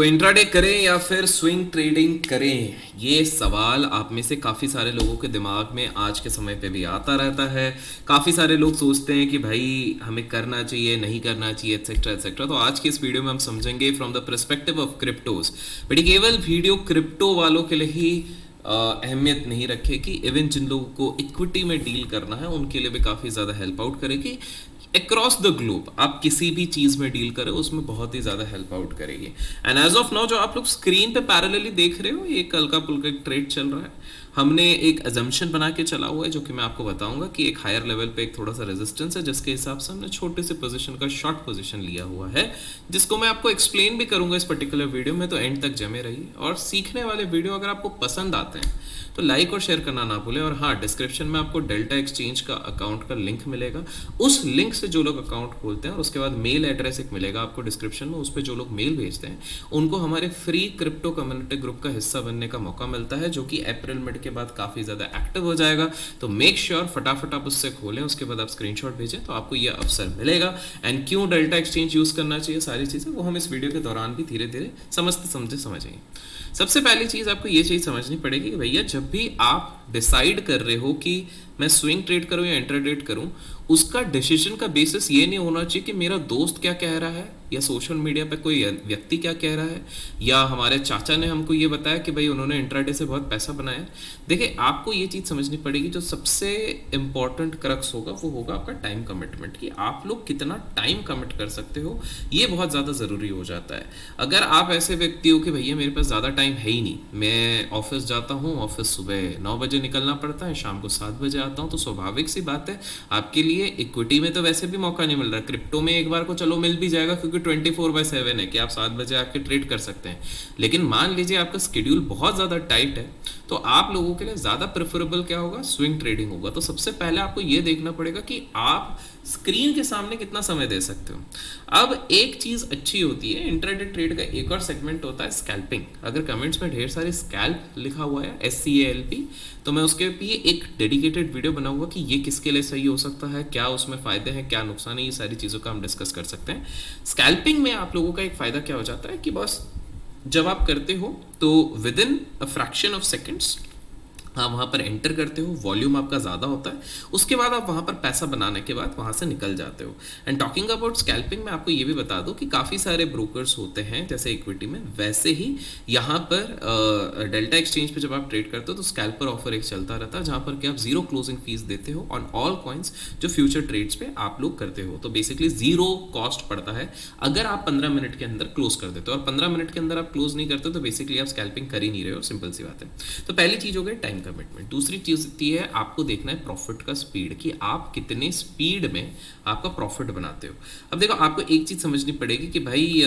Intraday करें या फिर स्विंग ट्रेडिंग करें, ये सवाल आप में से काफ़ी सारे लोगों के दिमाग में आज के समय पे भी आता रहता है। काफ़ी सारे लोग सोचते हैं कि भाई हमें करना चाहिए, नहीं करना चाहिए, एटसेट्रा एटसेट्रा। तो आज की इस वीडियो में हम समझेंगे from the perspective of cryptos. But ये केवल वीडियो क्रिप्टो वालों के लिए ही अहमियत नहीं रखेगी, इवन जिन लोगों को इक्विटी में डील करना है उनके लिए भी काफ़ी ज़्यादा हेल्प आउट करेगी। अक्रॉस द ग्लोब आप किसी भी चीज़ में डील करें उसमें बहुत ही ज़्यादा हेल्प आउट करेगी। एंड एज ऑफ नाउ जो आप लोग स्क्रीन पे पैरेलली देख रहे हो, ये हल्का फुल्का एक ट्रेड चल रहा है। हमने एक अजम्पशन बना के चला हुआ है जो कि मैं आपको बताऊंगा कि एक हायर लेवल पे एक थोड़ा सा रेजिस्टेंस है, जिसके हिसाब से हमने छोटे से पोजीशन का शॉर्ट पोजीशन लिया हुआ है, जिसको मैं आपको एक्सप्लेन भी करूंगा इस पर्टिकुलर वीडियो में। तो एंड तक जमे रहिए। और सीखने वाले वीडियो अगर आपको पसंद आते हैं तो लाइक और शेयर करना ना भूलें। और हाँ, डिस्क्रिप्शन में आपको डेल्टा एक्सचेंज का अकाउंट का लिंक मिलेगा। उस लिंक से जो लोग अकाउंट खोलते हैं और उसके बाद मेल एड्रेस एक मिलेगा आपको डिस्क्रिप्शन में, उस पर जो लोग मेल भेजते हैं उनको हमारे फ्री क्रिप्टो कम्युनिटी ग्रुप का हिस्सा बनने का मौका मिलता है, जो कि अप्रैल मिड के बाद काफ़ी ज़्यादा एक्टिव हो जाएगा। तो मेक श्योर फटाफट आप उससे खोलें, उसके बाद आप स्क्रीनशॉट भेजें तो आपको ये अवसर मिलेगा। एंड क्यों डेल्टा एक्सचेंज यूज़ करना चाहिए, सारी चीज़ें वो हम इस वीडियो के दौरान भी धीरे धीरे समझेंगे। सबसे पहली चीज़ आपको ये चीज़ समझनी पड़ेगी कि भैया जब भी आप डिसाइड कर रहे हो कि मैं स्विंग ट्रेड करूं या इंट्रा ट्रेड करूं, उसका डिसीजन का बेसिस ये नहीं होना चाहिए कि मेरा दोस्त क्या कह रहा है या सोशल मीडिया पे कोई व्यक्ति क्या कह रहा है या हमारे चाचा ने हमको ये बताया कि भाई उन्होंने इंट्राडे से बहुत पैसा बनाया। देखिए, आपको ये चीज़ समझनी पड़ेगी, जो सबसे इंपॉर्टेंट क्रक्स होगा वो होगा आपका टाइम कमिटमेंट, कि आप लोग कितना टाइम कमिट कर सकते हो। ये बहुत ज़्यादा ज़रूरी हो जाता है। अगर आप ऐसे व्यक्ति हो कि भैया मेरे पास ज़्यादा टाइम है ही नहीं, मैं ऑफिस जाता हूँ, ऑफिस सुबह 9 बजे निकलना पड़ता है, शाम को 7 बजे आता हूँ, तो स्वाभाविक सी बात है आपके लिए इक्विटी में तो वैसे भी मौका नहीं मिल रहा। क्रिप्टो में एक बार को चलो मिल भी जाएगा, क्योंकि 24/7 है कि आप 7 बजे आके ट्रेड कर सकते हैं। लेकिन मान लीजिए आपका शेड्यूल बहुत ज़्यादा टाइट है, तो आप लोगों के लिए ज़्यादा प्रेफरेबल क्या होगा, स्विंग ट्रेडिंग होगा। तो सबसे पहले आपको ये देखना पड़ेगा कि आप स्क्रीन के सामने कितना समय दे सकते हो। अब एक चीज़ अच्छी होती है, इंट्राडे ट्रेड का एक और सेगमेंट होता है स्कैल्पिंग। अगर कमेंट्स में ढेर सारे स्कैल्प लिखा हुआ है, SCALP, तो मैं उसके भी एक डेडिकेटेड वीडियो बनाऊंगा कि ये किसके लिए सही हो सकता है, क्या उसमें फ़ायदे हैं, क्या नुकसान है, ये सारी चीज़ों का हम डिस्कस कर सकते हैं। स्कैल्पिंग में आप लोगों का एक फ़ायदा क्या हो जाता है कि बस जब आप करते हो तो with in a fraction of seconds आप वहाँ पर एंटर करते हो, वॉल्यूम आपका ज़्यादा होता है, उसके बाद आप वहाँ पर पैसा बनाने के बाद वहाँ से निकल जाते हो। एंड टॉकिंग अबाउट स्कैल्पिंग में आपको ये भी बता दूँ कि काफ़ी सारे ब्रोकर्स होते हैं जैसे इक्विटी में, वैसे ही यहाँ पर डेल्टा एक्सचेंज पे जब आप ट्रेड करते हो तो स्कैल्पर ऑफर एक चलता रहता है, जहाँ पर कि आप जीरो क्लोजिंग फीस देते हो ऑन ऑल कॉइन्स जो फ्यूचर ट्रेड्स पे आप लोग करते हो। तो बेसिकली जीरो कॉस्ट पड़ता है अगर आप 15 मिनट के अंदर क्लोज कर देते हो, और 15 मिनट के अंदर आप क्लोज नहीं करते तो बेसिकली आप स्कैल्पिंग कर ही नहीं रहे हो। सिंपल सी बात है। तो पहली चीज़ हो गई टाइम कमिटमेंट। दूसरी चीज होती है आपको देखना है प्रॉफिट का स्पीड, कि आप कितने स्पीड में आपका प्रॉफिट बनाते हो। अब देखो, आपको एक चीज समझनी पड़ेगी कि भाई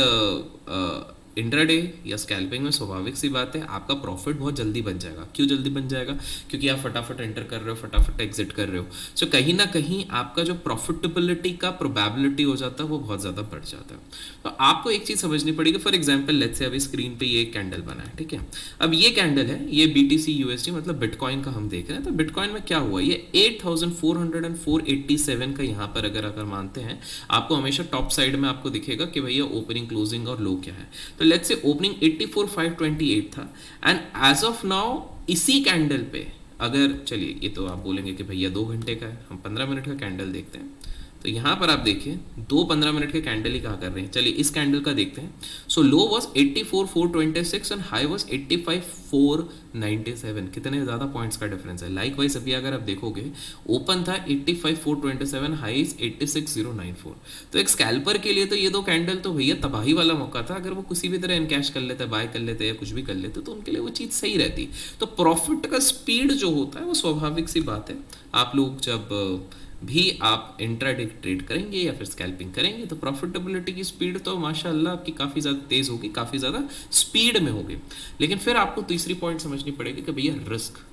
इंट्राडे या स्कैल्पिंग में स्वाभाविक सी बात है आपका प्रॉफिट बहुत जल्दी बन जाएगा। क्यों जल्दी बन जाएगा? क्योंकि आप फटाफट एंटर कर रहे हो, फटाफट एग्जिट कर रहे हो। सो कहीं ना कहीं आपका जो प्रॉफिटेबिलिटी का प्रोबेबिलिटी हो जाता है वो बहुत ज़्यादा बढ़ जाता है। तो आपको एक चीज़ समझनी पड़ेगी। फॉर एग्जाम्पल लेट्स से अभी स्क्रीन पे ये कैंडल बना है, ठीक है। अब ये कैंडल है, ये BTC USD मतलब बिटकॉइन का हम देख रहे हैं। तो बिटकॉइन में क्या हुआ, ये 8487 का यहाँ पर अगर मानते हैं, आपको हमेशा टॉप साइड में आपको दिखेगा कि भैया ओपनिंग, क्लोजिंग और लो क्या है। तो लेट्स से ओपनिंग 84,528 था, एंड एज ऑफ नाउ इसी कैंडल पे अगर चलिए, ये तो आप बोलेंगे कि भैया 2 घंटे का है, हम 15 मिनट का कैंडल देखते हैं। तो यहाँ पर आप देखिए 15 मिनट के कैंडल ही कहा कर रहे हैं। चलिए इस कैंडल का देखते हैं। सो लो वॉज 84,426 एंड हाई वॉज 85,497। कितने ज़्यादा पॉइंट्स का डिफरेंस है। लाइक वाइज अभी अगर आप देखोगे, ओपन था 85,427, हाई 86,094। तो एक स्कैल्पर के लिए तो ये दो कैंडल तो भैया तबाही वाला मौका था। अगर वो किसी भी तरह इनकैश कर लेते, बाय कर लेते या कुछ भी कर लेते तो उनके लिए वो चीज़ सही रहती। तो प्रॉफिट का स्पीड जो होता है वो स्वाभाविक सी बात है, आप लोग जब भी आप इंट्राडे ट्रेड करेंगे या फिर स्कैल्पिंग करेंगे तो प्रॉफिटेबिलिटी की स्पीड तो माशाल्लाह आपकी काफ़ी ज़्यादा तेज़ होगी, काफ़ी ज़्यादा स्पीड में होगी। लेकिन फिर आपको तीसरी पॉइंट समझनी पड़ेगी कि भैया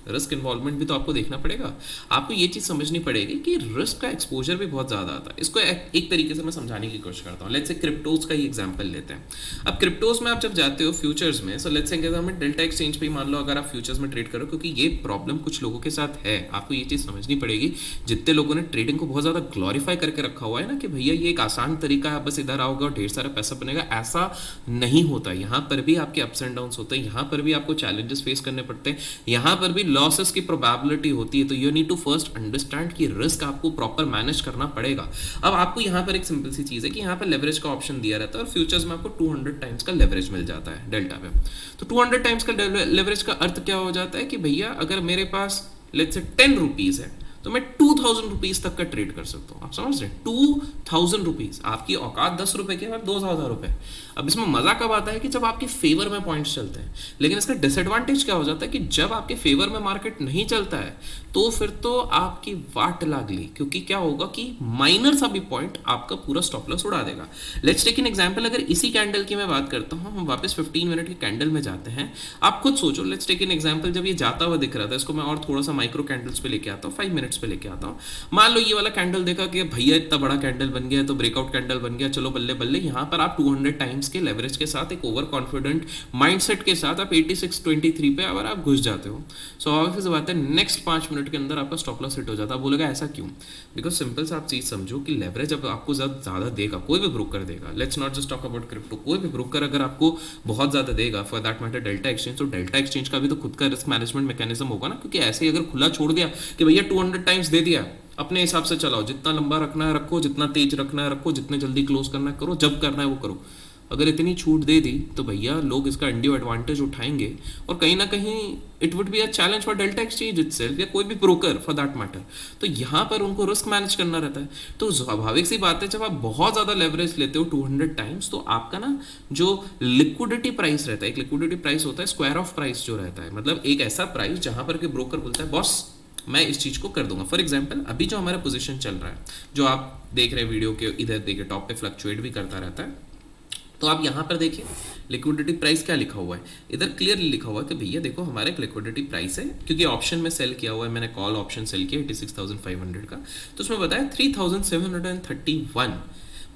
रिस्क इन्वॉल्वमेंट भी तो आपको देखना पड़ेगा। आपको ये चीज़ समझनी पड़ेगी कि रिस्क का एक्सपोजर भी बहुत ज़्यादा आता है। इसको एक तरीके से मैं समझाने की कोशिश करता हूँ। लेट्स से क्रिप्टोज का ही एग्जाम्पल लेते हैं। अब क्रिप्टोज में आप जब जाते हो फ्यूचर्स में, so let's say delta exchange पे मान लो अगर आप फ्यूचर्स में ट्रेड करो, क्योंकि ये प्रॉब्लम कुछ लोगों के साथ है, आपको ये चीज़ समझनी पड़ेगी। जितने लोगों ने ट्रेडिंग को बहुत ज़्यादा ग्लोरीफाई करके रखा हुआ है ना कि भैया ये एक आसान तरीका है, आप बस इधर आओगे और ढेर सारा पैसा बनेगा, ऐसा नहीं होता। यहाँ पर भी आपके अप्स एंड डाउन्स होते हैं, यहाँ पर भी आपको चैलेंजेस फेस करने पड़ते हैं, यहाँ पर भी लॉसेस की प्रोबेबिलिटी होती है। तो you need to first understand कि रिस्क आपको प्रॉपर मैनेज करना पड़ेगा। अब आपको यहाँ पर एक सिंपल सी चीज़ है कि यहाँ पर लेवरेज का ऑप्शन दिया रहता है और फ्यूचर्स में आपको 200 टाइम्स का लेवरेज मिल जाता है डेल्टा पे। तो 200 टाइम्स का लेवरेज का अर्थ क्या हो जाता है कि भैया अगर मेरे पास लेट्स से 10 रुपीज़ है तो मैं 2000 रुपीज तक का ट्रेड कर सकता हूँ। आप समझ रहे हैं, 2000 रुपीज, आपकी औकात 10 रुपए की है, 2000 रुपए। अब इसमें मजा कब आता है कि जब आपके फेवर में पॉइंट्स चलते हैं। लेकिन इसका डिसएडवांटेज क्या हो जाता है कि जब आपके फेवर में मार्केट नहीं चलता है तो फिर तो आपकी वाट लागली, क्योंकि क्या होगा कि माइनर सा भी पॉइंट आपका पूरा स्टॉप लॉस उड़ा देगा। लेट्स टेक एन एग्जांपल, अगर इसी कैंडल की मैं बात करता हूँ, हम वापस 15 मिनट के कैंडल में जाते हैं। आप खुद सोचो, लेट्स टेक एन एग्जांपल, जब ये जाता हुआ दिख रहा था, इसको मैं और थोड़ा सा माइक्रो कैंडल्स पे लेके आता हूँ, 5 मिनट्स पे लेके आता हूँ। मान लो ये वाला कैंडल देखा कि भैया इतना बड़ा कैंडल बन गया है, तो ब्रेकआउट कैंडल बन गया, चलो बल्ले बल्ले। यहाँ पर आप 200 टाइम्स के लेवरेज के साथ, एक ओवर कॉन्फिडेंट माइंडसेट के साथ आप 8623 पे अगर आप घुस जाते हो, स्वाभाविक सी बात है नेक्स्ट 5 मिनट के अंदर आपका स्टॉप लॉस हिट हो जाता है। बोलेगा ऐसा क्यों? बिकॉज सिंपल सा आप चीज समझो कि लेवरेज अब आपको ज्यादा देगा, कोई भी ब्रोकर देगा। Let's not just talk about crypto, कोई भी ब्रोकर अगर आपको बहुत ज्यादा देगा, for that matter delta exchange, तो डेल्टा एक्सचेंज का भी तो खुद का रिस्क मैनेजमेंट मैकेनिज्म होगा ना। क्योंकि ऐसे ही अगर खुला छोड़ दिया कि भैया 200 टाइम्स दे दिया, अपने हिसाब से चलाओ, जितना लंबा रखना है रखो, जितना तेज रखना है रखो, जितने जल्दी क्लोज करना है करो, जब करना है वो करो। अगर इतनी छूट दे दी तो भैया लोग इसका अनड्यू एडवांटेज उठाएंगे और कहीं ना कहीं it would be a challenge for delta exchange itself या कोई भी ब्रोकर फॉर दैट मैटर। तो यहाँ पर उनको रिस्क मैनेज करना रहता है। तो स्वाभाविक सी बात है, जब आप बहुत ज़्यादा लेवरेज लेते हो 200 टाइम्स, तो आपका ना जो लिक्विडिटी प्राइस रहता है, एक लिक्विडिटी प्राइस होता है, स्क्वायर ऑफ प्राइस जो रहता है, मतलब एक ऐसा प्राइस जहाँ पर कि ब्रोकर बोलता है बॉस मैं इस चीज़ को कर दूंगा। फॉर एग्जाम्पल अभी जो हमारा पोजीशन चल रहा है, जो आप देख रहे हैं वीडियो के इधर देखिए टॉप पे फ्लक्चुएट भी करता रहता है, तो आप यहाँ पर देखिए लिक्विडिटी प्राइस क्या लिखा हुआ है, इधर क्लियरली लिखा हुआ है कि भैया देखो हमारा एक लिक्विडिटी प्राइस है, क्योंकि ऑप्शन में सेल किया हुआ है, मैंने कॉल ऑप्शन सेल किया 86,500 का, तो उसमें बताया 3,731,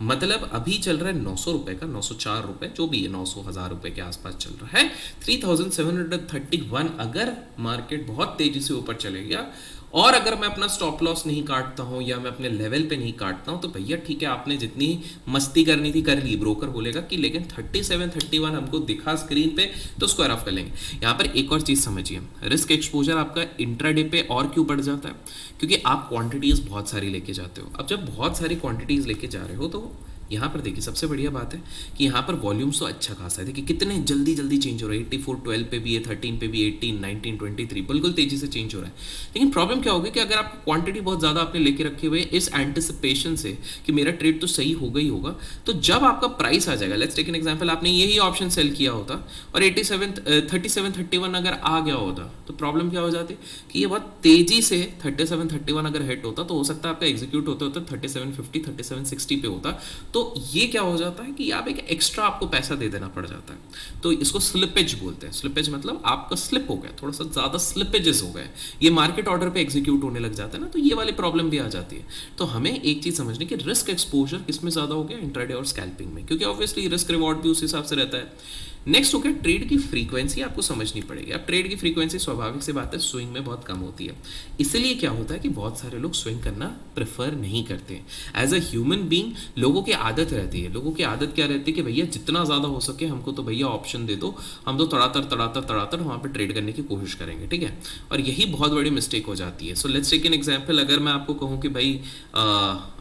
मतलब अभी चल रहा है 900 रुपए का, 904 रुपए जो भी है, 900 1000 रुपए के आसपास चल रहा है। 3731 अगर मार्केट बहुत तेजी से ऊपर चले गया और अगर मैं अपना स्टॉप लॉस नहीं काटता हूं या मैं अपने लेवल पे नहीं काटता हूं, तो भैया ठीक है आपने जितनी मस्ती करनी थी कर ली। ब्रोकर बोलेगा कि लेकिन 3731 हमको दिखा स्क्रीन पे, तो स्क्वायर ऑफ कर लेंगे। यहाँ पर एक और चीज समझिए, रिस्क एक्सपोजर आपका इंट्राडे पे और क्यों बढ़ जाता है, क्योंकि आप क्वांटिटीज बहुत सारी लेके जाते हो। अब जब बहुत सारी क्वांटिटीज लेके जा रहे हो, तो यहाँ पर देखिए सबसे बढ़िया बात है कि यहाँ पर वॉल्यूम्स तो अच्छा खासा है। देखिए कितने जल्दी जल्दी चेंज हो रहा है, 8412 पे भी है, 13 पे भी, 18 19 23, बिल्कुल तेजी से चेंज हो रहा है। लेकिन प्रॉब्लम क्या होगी कि अगर आपको क्वांटिटी बहुत ज़्यादा आपने लेके रखे हुए इस एंटिसिपेशन से कि मेरा ट्रेड तो सही होगा ही होगा, तो जब आपका प्राइस आ जाएगा, लेट्स टेक एन एग्जांपल, आपने यही ऑप्शन सेल किया होता और 3731 अगर आ गया होता, तो प्रॉब्लम क्या हो जाती कि ये बहुत तेजी से 3731 अगर हिट होता, तो हो सकता है आपका एग्जीक्यूट होते होते 3750 3760 पे होता। तो ये क्या हो जाता है कि आप एक एक्स्ट्रा आपको पैसा दे देना पड़ जाता है। तो इसको स्लिपेज बोलते हैं। स्लिपेज मतलब आपका स्लिप हो गया, थोड़ा सा ज़्यादा स्लिपेजेस हो गए, ये मार्केट ऑर्डर पे एग्जीक्यूट होने लग जाता है ना, तो ये वाली प्रॉब्लम भी आ जाती है। तो हमें एक चीज़ समझनी कि रिस्क एक्सपोजर किसमें ज़्यादा हो गया, इंट्राडे और स्कैल्पिंग में, क्योंकि ऑब्वियसली रिस्क रिवॉर्ड भी उस हिसाब से रहता है। नेक्स्ट हो गया ट्रेड की फ्रीक्वेंसी, आपको समझनी पड़ेगी। अब ट्रेड की फ्रीक्वेंसी स्वाभाविक सी बात है स्विंग में बहुत कम होती है, इसलिए क्या होता है कि बहुत सारे लोग स्विंग करना प्रेफर नहीं करते। एज अ ह्यूमन बीइंग लोगों की आदत रहती है, लोगों की आदत क्या रहती है कि भैया जितना ज़्यादा हो सके हमको तो भैया ऑप्शन दे दो, हम तो तड़ातर वहाँ पर ट्रेड करने की कोशिश करेंगे, ठीक है। और यही बहुत बड़ी मिस्टेक हो जाती है। So let's take an example, अगर मैं आपको कहूँ कि भाई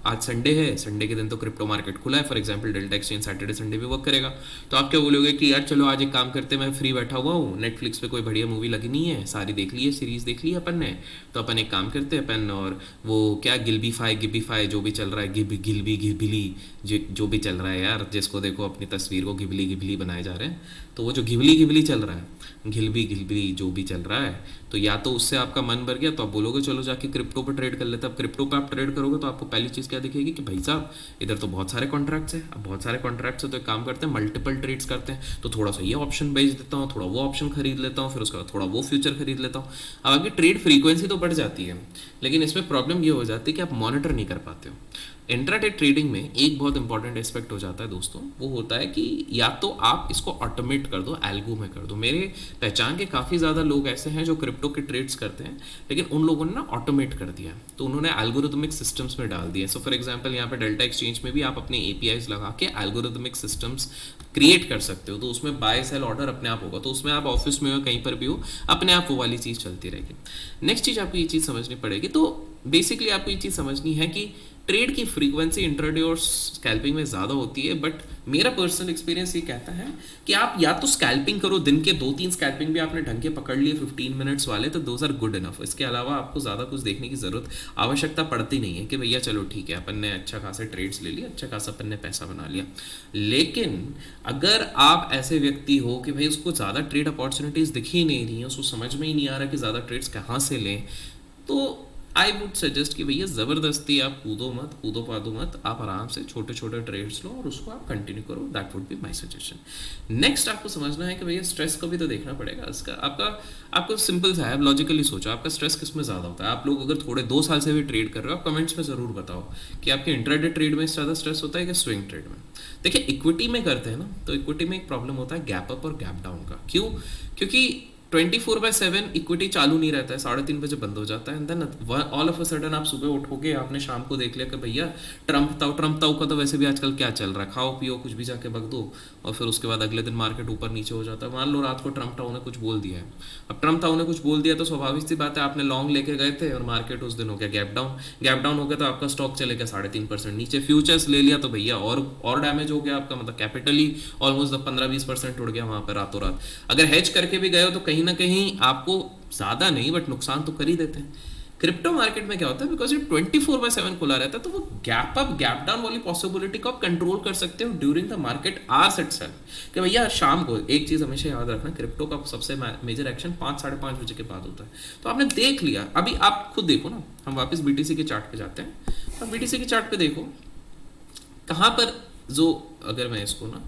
आज संडे है, संडे के दिन तो क्रिप्टो मार्केट खुला है, for example delta exchange Saturday Sunday भी वर्क करेगा, तो आप क्या बोलोगे कि यार चलो आज एक काम करते हैं, मैं फ्री बैठा हुआ हूँ, नेटफ्लिक्स पे कोई बढ़िया मूवी लगी नहीं है, सारी देख ली है, सीरीज देख ली है अपन ने, तो अपन एक काम करते हैं, अपन और वो क्या गिबिफाई जो भी चल रहा है, घिबली जो भी चल रहा है यार, जिसको देखो अपनी तस्वीर को घिबली बनाए जा रहे हैं, तो वो जो घिबली चल रहा है, घिलबी जो भी चल रहा है, तो या तो उससे आपका मन भर गया तो आप बोलोगे चलो जाके क्रिप्टो पर ट्रेड कर लेते हैं। अब क्रिप्टो पे आप ट्रेड करोगे तो आपको पहली चीज़ क्या दिखेगी कि भाई साहब इधर तो बहुत सारे कॉन्ट्रैक्ट्स हैं। अब बहुत सारे कॉन्ट्रैक्ट्स है तो एक काम करते हैं, मल्टीपल ट्रेड्स करते हैं, तो थोड़ा सा ये ऑप्शन बेच देता हूँ, थोड़ा वो ऑप्शन खरीद लेता हूँ, फिर उसके बाद थोड़ा वो फ्यूचर खरीद लेता हूँ। अब आपकी ट्रेड फ्रीक्वेंसी तो बढ़ जाती है, लेकिन इसमें प्रॉब्लम ये हो जाती है कि आप मॉनिटर नहीं कर पाते हो। इंट्राडे ट्रेडिंग में एक बहुत इंपॉर्टेंट एस्पेक्ट हो जाता है दोस्तों, वो होता है कि या तो आप इसको ऑटोमेट कर दो, एल्गो में कर दो। मेरे पहचान के काफ़ी ज़्यादा लोग ऐसे हैं जो क्रिप्टो के ट्रेड्स करते हैं, लेकिन उन लोगों ने ना ऑटोमेट कर दिया, तो उन्होंने एल्गोरिथमिक सिस्टम्स में डाल दिए। सो फॉर एग्जांपल यहाँ पे डेल्टा एक्सचेंज में भी आप अपने एपीआईज लगा के एल्गोरिथमिक सिस्टम्स क्रिएट कर सकते हो, तो उसमें बाय सेल ऑर्डर अपने आप होगा, तो उसमें आप ऑफिस में हो कहीं पर भी हो, अपने आप वो वाली चीज़ चलती रहेगी। नेक्स्ट चीज़ आपको ये चीज़ समझनी पड़ेगी, तो बेसिकली आपको ये चीज़ समझनी है कि ट्रेड की फ्रीक्वेंसी इंट्राडे और स्कैल्पिंग में ज़्यादा होती है, बट मेरा पर्सनल एक्सपीरियंस ये कहता है कि आप या तो स्कैल्पिंग करो, दिन के 2-3 स्कैल्पिंग भी आपने ढंग के पकड़ लिए 15 मिनट्स वाले, तो दोज आर गुड इनफ। इसके अलावा आपको ज़्यादा कुछ देखने की ज़रूरत, आवश्यकता पड़ती नहीं है कि भैया चलो ठीक है अपन ने अच्छा खासा ट्रेड्स ले लिया, अच्छा खासा अपन ने पैसा बना लिया। लेकिन अगर आप ऐसे व्यक्ति हो कि भाई उसको ज़्यादा ट्रेड अपॉर्चुनिटीज़ दिख ही नहीं रही हैं, उसको समझ में ही नहीं आ रहा कि ज़्यादा ट्रेड्स कहाँ से लें, तो आई वुड सजेस्ट कि भैया ज़बरदस्ती आप कूदो पादो मत, आप आराम से छोटे छोटे ट्रेड्स लो और उसको आप कंटिन्यू करो। That would be my suggestion. Next आपको समझना है कि भैया स्ट्रेस को भी तो देखना पड़ेगा इसका। आपको सिंपल सा है, लॉजिकली सोचो, आपका स्ट्रेस किस में ज़्यादा होता है। आप लोग अगर थोड़े 2 साल से भी ट्रेड कर रहे हो, आप कमेंट्स में ज़रूर बताओ कि आपके इंट्राडे ट्रेड में ज़्यादा स्ट्रेस होता है कि स्विंग ट्रेड में। देखिए इक्विटी में करते हैं ना, तो इक्विटी में एक प्रॉब्लम होता है गैप अप और गैप डाउन का। क्यों? क्योंकि 24/7 इक्विटी चालू नहीं रहता है, 3:30 बजे बंद हो जाता है, and then all of a sudden आप सुबह उठोगे, आपने शाम को देख लिया कि भैया ट्रम्प ताऊ का तो वैसे भी आजकल क्या चल रहा है, खाओ पियो कुछ भी जाके बक दो, और फिर उसके बाद अगले दिन मार्केट ऊपर नीचे हो जाता है। मान लो रात को ट्रम्प ताऊ ने कुछ बोल दिया है, अब ट्रम्प ताऊ ने कुछ बोल दिया तो स्वाभाविक सी बात है आपने लॉन्ग लेके गए थे और मार्केट उस दिन हो गया गैप डाउन हो गया, तो आपका स्टॉक चले गया 3.5% नीचे। फ्यूचर्स ले लिया तो भैया और डैमेज हो गया आपका, मतलब कैपिटली ऑलमोस्ट 15-20% उड़ गया वहां पर रातों रात। अगर हेज करके भी गए हो तो कहीं ना कहीं आपको ज़्यादा नहीं बट नुकसान तो कर ही देते हैं। क्रिप्टो मार्केट में क्या होता है, बिकॉज ये 24/7 खुला रहता है, तो वो गैप अप गैप डाउन वाली पॉसिबिलिटी को आप कंट्रोल कर सकते हो during the market hours itself. कि भैया शाम को एक चीज़ हमेशा याद रखना, क्रिप्टो का सबसे मेजर एक्शन 5-5:30 बजे के बाद होता है। तो आपने देख लिया, अभी आप खुद देखो ना, हम वापस बीटीसी के चार्ट पे जाते हैं, अब बीटीसी के चार्ट पे देखो कहाँ पर जो, अगर मैं इसको ना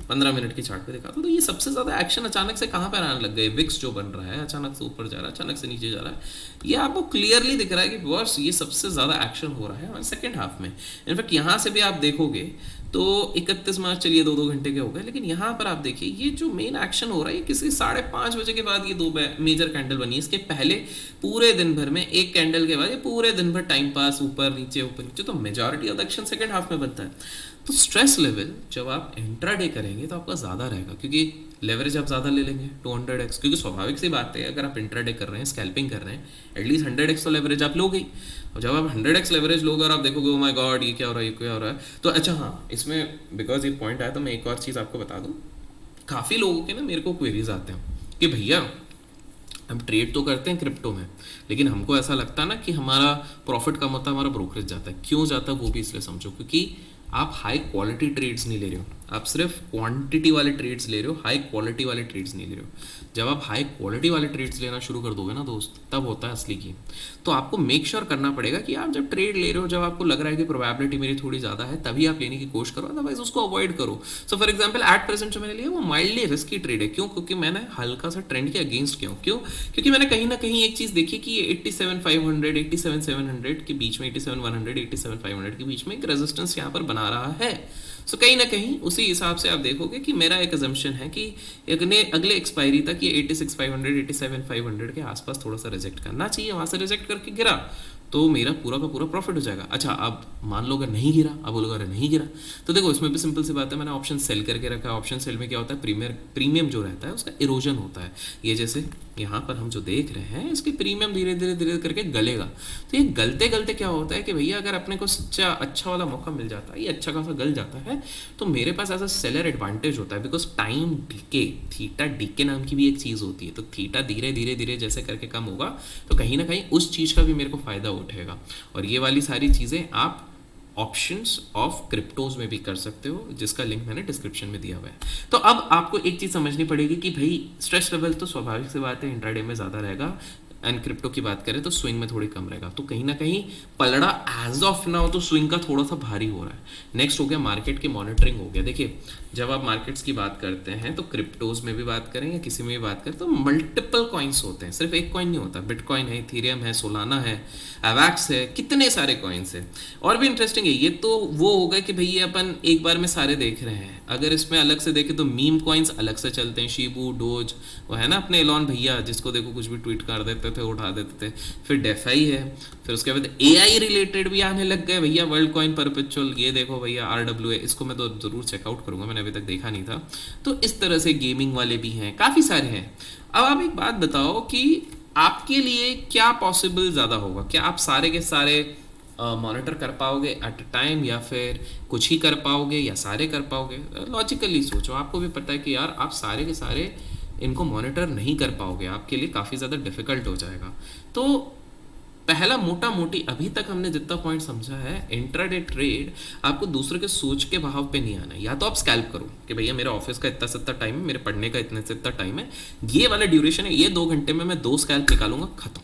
15 मिनट की चार्ट पे देखा तो ये सबसे ज्यादा एक्शन अचानक से कहाँ पर आने लग गए। विक्स जो बन रहा है अचानक से ऊपर जा रहा है, अचानक से नीचे जा रहा है, ये आपको क्लियरली दिख रहा है कि बॉस ये सबसे ज्यादा एक्शन हो रहा है हमारे सेकंड हाफ में। इनफैक्ट यहाँ से भी आप देखोगे तो 31 मार्च, चलिए 2-2 घंटे के हो गए, लेकिन यहाँ पर आप देखिए ये जो मेन एक्शन हो रहा है ये किसी 5:30 बजे के बाद ये 2 मेजर कैंडल बनी है। इसके पहले पूरे दिन भर में एक कैंडल के बाद ये पूरे दिन भर टाइम पास ऊपर नीचे, तो majority of action second half में बनता है। तो स्ट्रेस लेवल जब आप इंट्राडे करेंगे तो आपका ज़्यादा रहेगा, क्योंकि लेवरेज आप ज़्यादा ले लेंगे 200x, क्योंकि स्वाभाविक सी बात है अगर आप इंट्राडे कर रहे हैं, स्कैल्पिंग कर रहे हैं, एटलीस्ट 100x तो लेवरेज आप लोगे ही। और जब आप 100x लेवरेज लोगे और आप देखोगे ओ माय गॉड ये क्या हो रहा है, ये क्या हो रहा है, तो अच्छा हाँ, इसमें बिकॉज ये पॉइंट आया तो मैं एक और चीज़ आपको बता दूँ। काफ़ी लोगों के ना मेरे को क्वेरीज आते हैं कि भैया हम ट्रेड तो करते हैं क्रिप्टो में, लेकिन हमको ऐसा लगता है ना कि हमारा प्रॉफिट कम होता है, हमारा ब्रोकरेज जाता है। क्यों जाता है वो भी इसलिए समझो, क्योंकि आप हाई क्वालिटी ट्रेड्स नहीं ले रहे हो, आप सिर्फ क्वांटिटी वाले ट्रेड्स ले रहे हो, हाई क्वालिटी वाले ट्रेड्स नहीं ले रहे हो। जब आप हाई क्वालिटी वाले ट्रेड्स लेना शुरू कर दोगे ना दोस्त, तब होता है असली गेम। तो आपको मेक श्योर करना पड़ेगा कि आप जब ट्रेड ले रहे हो, जब आपको लग रहा है कि प्रोबेबिलिटी मेरी थोड़ी ज़्यादा है, तभी आप लेने की कोशिश करो, अदरवाइज उसको अवॉइड करो। So for example at present जो मैंने लिया वो माइल्डली रिस्की ट्रेड है। क्यों? क्योंकि मैंने हल्का सा ट्रेंड के अगेंस्ट किया हूँ। क्यों? क्योंकि मैंने कहीं ना कहीं एक चीज़ देखी कि ये 87,500 87,700 के बीच में, 87,100 87,500 के बीच में एक रेजिस्टेंस यहाँ पर बना रहा है। सो कहीं ना कहीं उसी हिसाब से आप देखोगे कि मेरा एक अजम्पशन है कि अगले एक्सपायरी तक ये 86,500 87,500 के आसपास थोड़ा सा रिजेक्ट करना चाहिए। वहाँ से रिजेक्ट करके गिरा तो मेरा पूरा का पूरा प्रॉफिट हो जाएगा। अच्छा अब मान लो अगर नहीं गिरा, अब बोलो अगर नहीं गिरा, तो देखो इसमें भी सिंपल सी बात है, मैंने ऑप्शन सेल करके रखा है। ऑप्शन सेल में क्या होता है, प्रीमियम जो रहता है उसका इरोजन होता है। ये जैसे यहाँ पर हम जो देख रहे हैं इसके प्रीमियम धीरे धीरे धीरे करके गलेगा। तो ये गलते गलते क्या होता है कि भैया अगर अपने को सच्चा अच्छा वाला मौका मिल जाता है, ये अच्छा खासा गल जाता है, तो मेरे पास ऐसा सेलर एडवांटेज होता है। Because time DK, theta DK नाम की भी एक चीज़ होती है, तो थीटा धीरे धीरे धीरे जैसे करके कम होगा तो कहीं ना कहीं उस चीज़ का भी मेरे को फायदा उठेगा। और ये वाली सारी चीज़ें आप ऑप्शंस ऑफ क्रिप्टोज में भी कर सकते हो, जिसका लिंक मैंने डिस्क्रिप्शन में दिया हुआ है। तो अब आपको एक चीज़ समझनी पड़ेगी कि भाई स्ट्रेस लेवल तो स्वाभाविक सी बात है इंट्राडे में ज़्यादा रहेगा, एंड क्रिप्टो की बात करें तो स्विंग में थोड़ी कम रहेगा। तो कहीं ना कहीं पलड़ा एज ऑफ नाउ तो स्विंग का थोड़ा सा भारी हो रहा है। नेक्स्ट हो गया मार्केट की मॉनिटरिंग हो गया। देखिए जब आप मार्केट्स की बात करते हैं तो क्रिप्टोज में भी बात करें या किसी में भी बात करें तो मल्टीपल कॉइन्स होते हैं, सिर्फ एक कॉइन नहीं होता। बिटकॉइन है, इथेरियम है, सोलाना है, एवैक्स है, कितने सारे कॉइन्स है। और भी इंटरेस्टिंग है ये, तो वो होगा कि भैया अपन एक बार में सारे देख रहे हैं। अगर इसमें अलग से देखें तो मीम कॉइन्स अलग से चलते हैं, शीबू, डोज, वो है ना अपने एलॉन भैया, जिसको देखो कुछ भी ट्वीट कर देते थे, उठा देते थे। फिर डेफाई है, फिर उसके बाद एआई रिलेटेड भी आने लग गए भैया, वर्ल्ड कॉइन परपेचुअल, ये देखो भैया RWA, इसको मैं तो जरूर चेकआउट करूंगा, मैंने अभी तक देखा नहीं था। तो इस तरह से गेमिंग वाले भी हैं, काफ़ी सारे हैं। अब आप एक बात बताओ कि आपके लिए क्या पॉसिबल ज़्यादा होगा, क्या आप सारे के सारे मॉनिटर कर पाओगे एट अ टाइम, या फिर कुछ ही कर पाओगे, या सारे कर पाओगे? लॉजिकली सोचो, आपको भी पता है कि यार आप सारे के सारे इनको मॉनिटर नहीं कर पाओगे, आपके लिए काफ़ी ज़्यादा डिफिकल्ट हो जाएगा। तो पहला मोटा मोटी अभी तक हमने जितना पॉइंट समझा है, इंट्राडे ट्रेड आपको दूसरे के सोच के बहाव पे नहीं आना है। या तो आप स्कैल्प करो कि भैया मेरा ऑफिस का इतना से इतना टाइम है, मेरे पढ़ने का इतने से इतना टाइम है, ये वाला ड्यूरेशन है, ये 2 घंटे में मैं 2 स्कैल्प निकालूंगा, खत्म।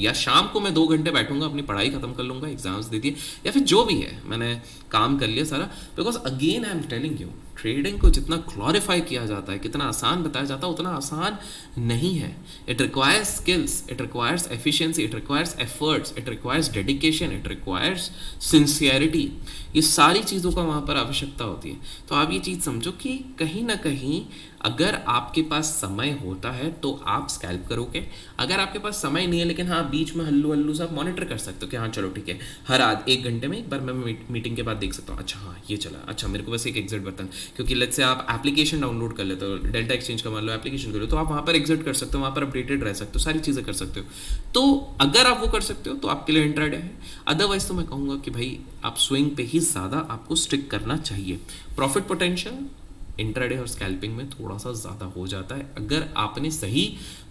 या शाम को मैं 2 घंटे बैठूंगा, अपनी पढ़ाई खत्म कर लूंगा, एग्जाम्स दे दिए, या फिर जो भी है मैंने काम कर लिया सारा। Because again I am telling you, trading को जितना ग्लोरीफाई किया जाता है, कितना आसान बताया जाता है, उतना आसान नहीं है। It requires skills, it requires efficiency, it requires efforts, it requires dedication, it requires sincerity. ये सारी चीज़ों का वहाँ पर आवश्यकता होती है। तो आप ये चीज़ समझो कि कहीं ना कहीं अगर आपके पास समय होता है तो आप स्कैल्प करोगे। अगर आपके पास समय नहीं है, लेकिन हाँ बीच में हल्लू हल्लू से आप मॉनिटर कर सकते हो कि हाँ चलो ठीक है, हर आध 1 घंटे में एक बार मैं मीटिंग के बाद देख सकता हूँ, अच्छा हाँ ये चला, अच्छा मेरे को बस एक एग्जिट बटन, क्योंकि लेट्स से आप एप्लीकेशन डाउनलोड कर लेते हो, डेल्टा एक्सचेंज का मान लो एप्लीकेशन कर लो, तो आप वहाँ पर एग्जिट कर सकते हो, वहाँ पर अपडेटेड रह सकते हो, सारी चीज़ें कर सकते हो। तो अगर आप वो कर सकते हो तो आपके लिए इंट्राडे है। अदरवाइज तो मैं कहूँगा कि भाई आप स्विंग पे ही ज़्यादा आपको स्टिक करना चाहिए। प्रॉफिट पोटेंशियल इंट्राडे और स्कैल्पिंग में थोड़ा सा ज़्यादा हो जाता है, अगर आपने सही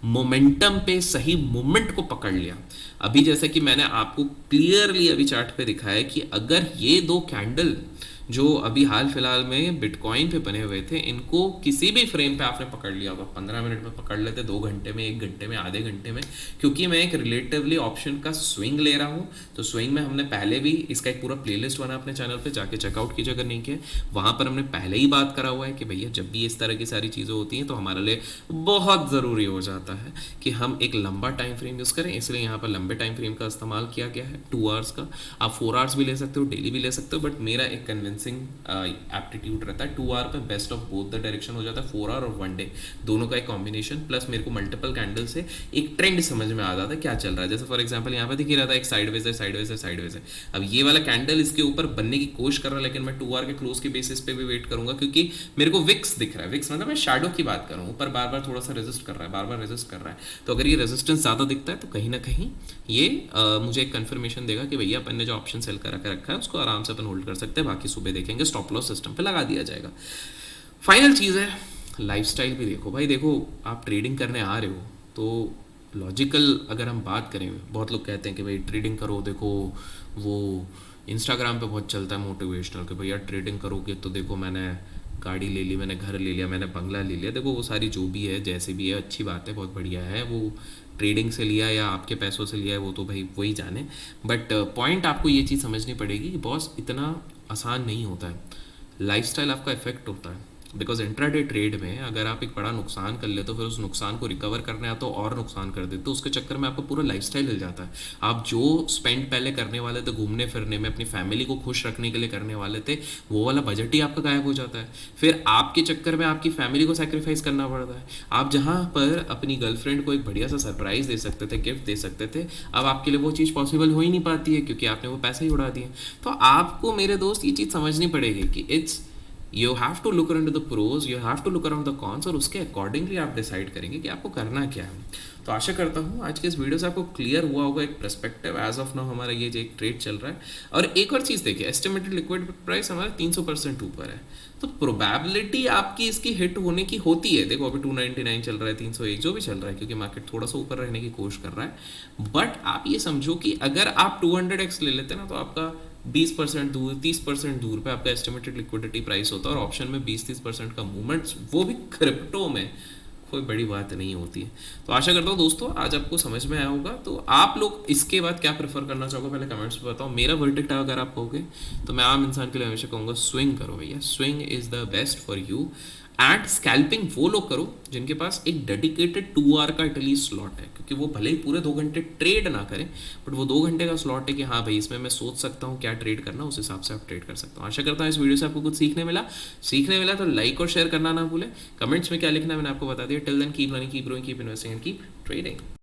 मोमेंटम पे सही मोमेंट को पकड़ लिया। अभी जैसे कि मैंने आपको क्लियरली अभी चार्ट पे दिखाया है कि अगर ये 2 कैंडल जो अभी हाल फिलहाल में बिटकॉइन पे बने हुए थे, इनको किसी भी फ्रेम पे आपने पकड़ लिया होगा, 15 मिनट में पकड़ लेते, 2 घंटे में, 1 घंटे में, आधे घंटे में, क्योंकि मैं एक रिलेटिवली ऑप्शन का स्विंग ले रहा हूँ। तो स्विंग में हमने पहले भी इसका एक पूरा प्लेलिस्ट बना अपने चैनल पे, जाके चेकआउट कीजिए अगर नहीं किया। वहाँ पर हमने पहले ही बात करा हुआ है कि भैया जब भी इस तरह की सारी चीज़ें होती हैं तो हमारे लिए बहुत ज़रूरी हो जाता है कि हम एक लंबा टाइम फ्रेम यूज़ करें। इसलिए यहाँ पर लंबे टाइम फ्रेम का इस्तेमाल किया गया है, 2 आवर्स का। आप 4 आवर्स भी ले सकते हो, डेली भी ले सकते हो, बट मेरा एक कन्विंसिंग एप्टीट्यूड रहता है 2 आवर पे best of both the direction हो जाता है, 4 आवर और 1 डे दोनों का एक कॉम्बिनेशन, प्लस मेरे को मल्टीपल कैंडल से एक ट्रेंड समझ में आ जाता है क्या चल रहा है। जैसे फॉर एग्जांपल यहाँ पे दिख ही रहा था एक साइडवेज है, साइडवेज है, साइडवेज है। अब ये वाला कैंडल इसके ऊपर बनने की कोशिश कर रहा है, लेकिन मैं 2 आवर के क्लोज के बेसिस पे भी वेट करूंगा, क्योंकि मेरे को विक्स दिख रहा है। विक्स मतलब मैं शैडो की बात कर रहा हूँ, ऊपर बार बार थोड़ा सा रेजिस्ट कर रहा है, बार बार रेजिस्ट कर रहा है। तो अगर ये रेजिस्टेंस ज़्यादा दिखता है तो कहीं ना कहीं ये मुझे एक कंफर्मेशन देगा कि भैया अपन ने जो ऑप्शन सेल करा के रखा है उसको आराम से अपन होल्ड कर सकते हैं, बाकी सुबह देखेंगे, स्टॉप लॉस सिस्टम पे लगा दिया जाएगा। फाइनल चीज़ है लाइफस्टाइल भी देखो भाई। देखो आप ट्रेडिंग करने आ रहे हो तो लॉजिकल अगर हम बात करें, बहुत लोग कहते हैं कि भाई ट्रेडिंग करो, देखो वो इंस्टाग्राम पे बहुत चलता है मोटिवेशनल कि भैया ट्रेडिंग करोगे तो देखो मैंने गाड़ी ले ली, मैंने घर ले लिया, मैंने बंगला ले लिया। देखो वो सारी जो भी है, जैसे भी है, अच्छी बात है, बहुत बढ़िया है। वो ट्रेडिंग से लिया या आपके पैसों से लिया है वो तो भाई वही जाने, बट पॉइंट आपको ये चीज़ समझनी पड़ेगी कि बॉस इतना आसान नहीं होता है, लाइफस्टाइल आपका इफेक्ट होता है। बिकॉज इंट्राडे ट्रेड में अगर आप एक बड़ा नुकसान कर ले तो फिर उस नुकसान को रिकवर करने आता तो और नुकसान कर देते, तो उसके चक्कर में आपका पूरा लाइफस्टाइल हिल जाता है। आप जो स्पेंड पहले करने वाले थे घूमने फिरने में, अपनी फैमिली को खुश रखने के लिए करने वाले थे, वो वाला बजट ही आपका गायब हो जाता है। फिर आपके चक्कर में आपकी फैमिली को सेक्रीफाइस करना पड़ता है। आप जहाँ पर अपनी गर्लफ्रेंड को एक बढ़िया सा सरप्राइज दे सकते थे, गिफ्ट दे सकते थे, अब आपके लिए वो चीज़ पॉसिबल हो ही नहीं पाती है क्योंकि आपने वो पैसे ही उड़ा दिए। तो आपको मेरे दोस्त ये चीज़ समझनी पड़ेगी कि it's you have to look around the pros, you have to look around the cons, और उसके अकॉर्डिंगली आप डिसाइड करेंगे कि आपको करना क्या है। तो आशा करता हूँ आज के इस वीडियो से आपको क्लियर हुआ होगा एक पर्सपेक्टिव। एज ऑफ नाउ हमारा ये जो एक ट्रेड चल रहा है, और एक और चीज़ देखिए, एस्टिमेटेड लिक्विड प्राइस हमारा 300% ऊपर है, तो प्रोबेबिलिटी आपकी इसकी हिट होने की होती है। देखो अभी 299 चल रहा है, 301 जो भी चल रहा है, क्योंकि मार्केट थोड़ा सा ऊपर रहने की कोशिश कर रहा है। बट आप ये समझो कि अगर आप 200x ले लेते ना तो आपका 20% दूर, 30% दूर पे आपका एस्टिमेटेड लिक्विडिटी प्राइस होता है, और ऑप्शन में 20-30% का मूवमेंट, वो भी क्रिप्टो में, कोई बड़ी बात नहीं होती है। तो आशा करता हूँ दोस्तों आज आपको समझ में आया होगा। तो आप लोग इसके बाद क्या प्रेफर करना चाहोगे पहले कमेंट्स में बताओ। मेरा वर्डिक्ट अगर आप कहोगे तो मैं आम इंसान के लिए हमेशा कहूँगा स्विंग करो भैया, swing is the best for you. And scalping वो लोग करो जिनके पास एक डेडिकेटेड 2 आवर का एटलीस्ट स्लॉट है, क्योंकि वो भले ही पूरे 2 घंटे ट्रेड ना करें, बट वो 2 घंटे का स्लॉट है कि हाँ भाई इसमें मैं सोच सकता हूँ क्या ट्रेड करना, उस हिसाब से आप ट्रेड कर सकता हूँ। आशा करता हूँ इस वीडियो से आपको कुछ सीखने मिला तो लाइक और शेयर करना ना भूलें। कमेंट्स में क्या लिखना है मैंने आपको बता दिया। Till then keep learning, keep growing, keep investing and keep trading.